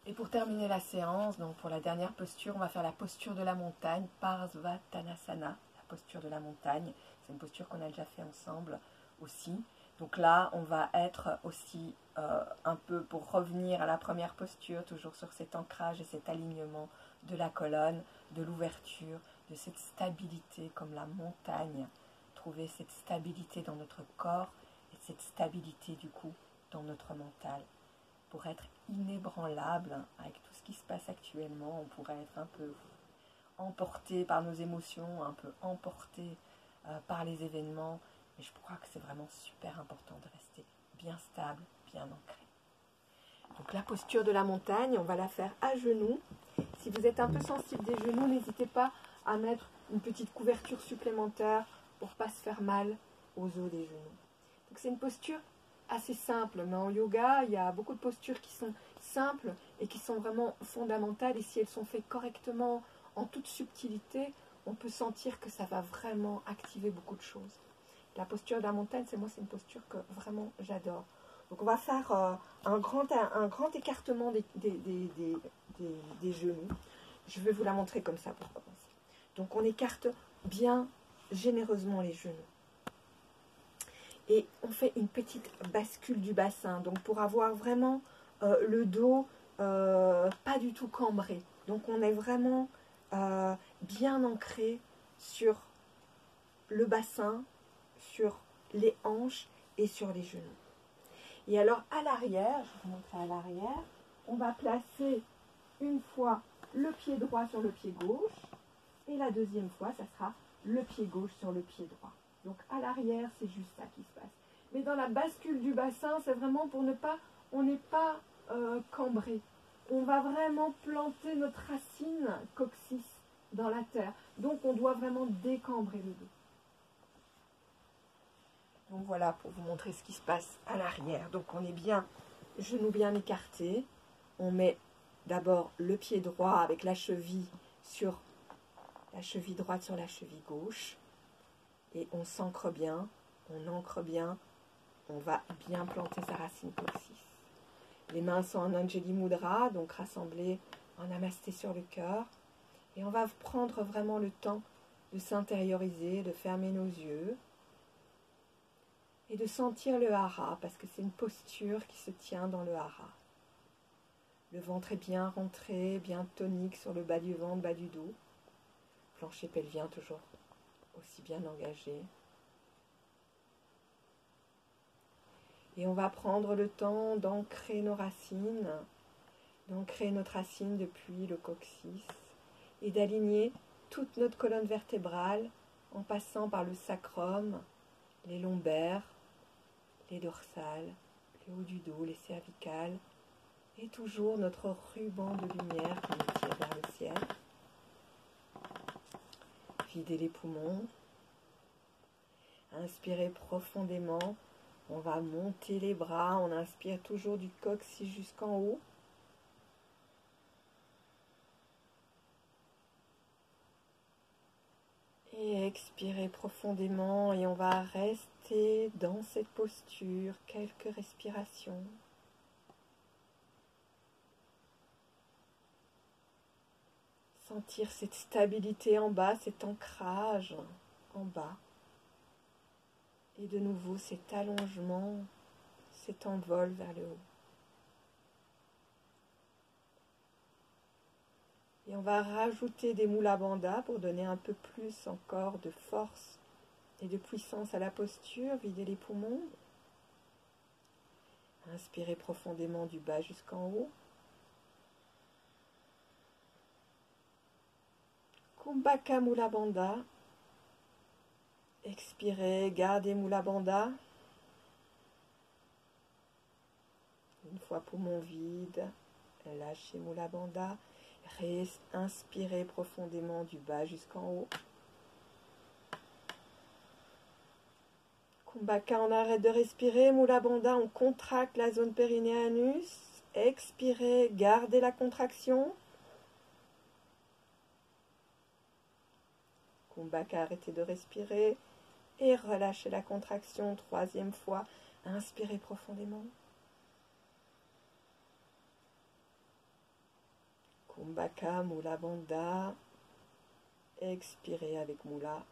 Et pour terminer la séance, donc pour la dernière posture, on va faire la posture de la montagne, Parsvatanasana, la posture de la montagne. C'est une posture qu'on a déjà fait ensemble aussi. Donc là, on va être aussi un peu pour revenir à la première posture, toujours sur cet ancrage et cet alignement de la colonne, de l'ouverture, de cette stabilité comme la montagne. Trouver cette stabilité dans notre corps et cette stabilité du coup dans notre mental. Pour être inébranlable avec tout ce qui se passe actuellement, on pourrait être un peu emporté par nos émotions, un peu emporté par les événements. Mais je crois que c'est vraiment super important de rester bien stable, bien ancré. Donc la posture de la montagne, on va la faire à genoux. Si vous êtes un peu sensible des genoux, n'hésitez pas à mettre une petite couverture supplémentaire pour ne pas se faire mal aux os des genoux. Donc c'est une posture assez simple, mais en yoga, il y a beaucoup de postures qui sont simples et qui sont vraiment fondamentales. Et si elles sont faites correctement, en toute subtilité, on peut sentir que ça va vraiment activer beaucoup de choses. La posture de la montagne, c'est une posture que vraiment j'adore. Donc on va faire un grand écartement des genoux. Je vais vous la montrer comme ça pour commencer. Donc on écarte bien généreusement les genoux. Et on fait une petite bascule du bassin, donc pour avoir vraiment le dos pas du tout cambré. Donc on est vraiment bien ancré sur le bassin, sur les hanches et sur les genoux. Et alors à l'arrière, je vais vous montrer à l'arrière, on va placer une fois le pied droit sur le pied gauche et la deuxième fois, ça sera le pied gauche sur le pied droit. Donc à l'arrière, c'est juste ça qui se passe. Mais dans la bascule du bassin, c'est vraiment pour on n'est pas cambré. On va vraiment planter notre racine coccyx dans la terre. Donc on doit vraiment décambrer le dos. Donc voilà pour vous montrer ce qui se passe à l'arrière. Donc on est bien, genoux bien écartés. On met d'abord le pied droit avec la cheville droite sur la cheville gauche. Et on s'ancre bien, on ancre bien, on va bien planter sa racine coccyx. Les mains sont en Anjali Mudra, donc rassemblées en namasté sur le cœur. Et on va prendre vraiment le temps de s'intérioriser, de fermer nos yeux et de sentir le hara, parce que c'est une posture qui se tient dans le hara. Le ventre est bien rentré, bien tonique sur le bas du ventre, bas du dos. Plancher pelvien toujours aussi bien engagé. Et on va prendre le temps d'ancrer nos racines, d'ancrer notre racine depuis le coccyx et d'aligner toute notre colonne vertébrale en passant par le sacrum, les lombaires, les dorsales, le haut du dos, les cervicales et toujours notre ruban de lumière qui nous tire vers le ciel. Videz les poumons. Inspirez profondément. On va monter les bras. On inspire toujours du coccyx jusqu'en haut. Et expirez profondément. Et on va rester dans cette posture quelques respirations. Sentir cette stabilité en bas, cet ancrage en bas. Et de nouveau cet allongement, cet envol vers le haut. Et on va rajouter des Mula Bandha pour donner un peu plus encore de force et de puissance à la posture. Videz les poumons. Inspirez profondément du bas jusqu'en haut. Kumbhaka Mula Bandha. Expirez, gardez Mula Bandha. Une fois poumon vide, lâchez Mula Bandha. Inspirez profondément du bas jusqu'en haut. Kumbhaka, on arrête de respirer. Mula Bandha, on contracte la zone périnée-anus. Expirez, gardez la contraction. Kumbhaka, arrêtez de respirer. Et relâchez la contraction. Troisième fois, inspirez profondément. Kumbhaka, Mula Bandha. Expirez avec Mula.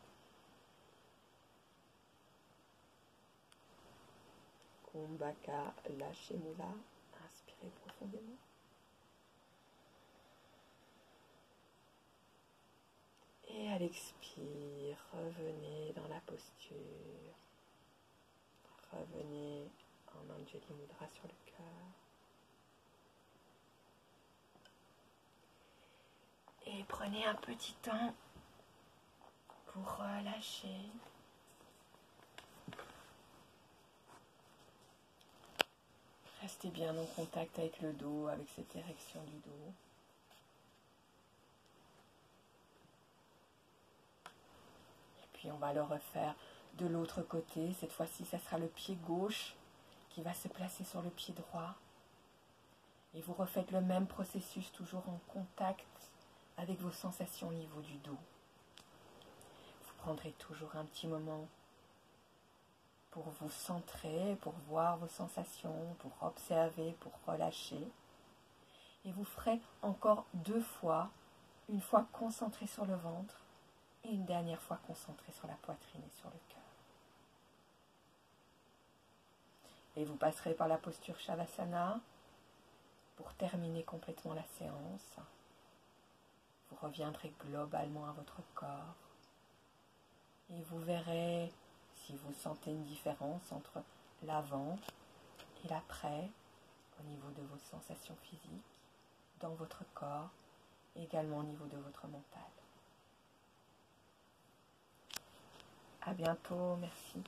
Kumbhaka, lâchez Mula. Inspirez profondément. Et à l'expire, revenez dans la posture. Revenez en Anjali Mudra sur le cœur. Et prenez un petit temps pour relâcher. Restez bien en contact avec le dos, avec cette érection du dos. Et puis on va le refaire de l'autre côté. Cette fois-ci, ça sera le pied gauche qui va se placer sur le pied droit. Et vous refaites le même processus, toujours en contact avec vos sensations au niveau du dos. Vous prendrez toujours un petit moment pour vous centrer, pour voir vos sensations, pour observer, pour relâcher. Et vous ferez encore 2 fois, une fois concentré sur le ventre et une dernière fois concentré sur la poitrine et sur le cœur. Et vous passerez par la posture Shavasana pour terminer complètement la séance. Vous reviendrez globalement à votre corps et vous verrez si vous sentez une différence entre l'avant et l'après au niveau de vos sensations physiques, dans votre corps et également au niveau de votre mental. À bientôt, merci.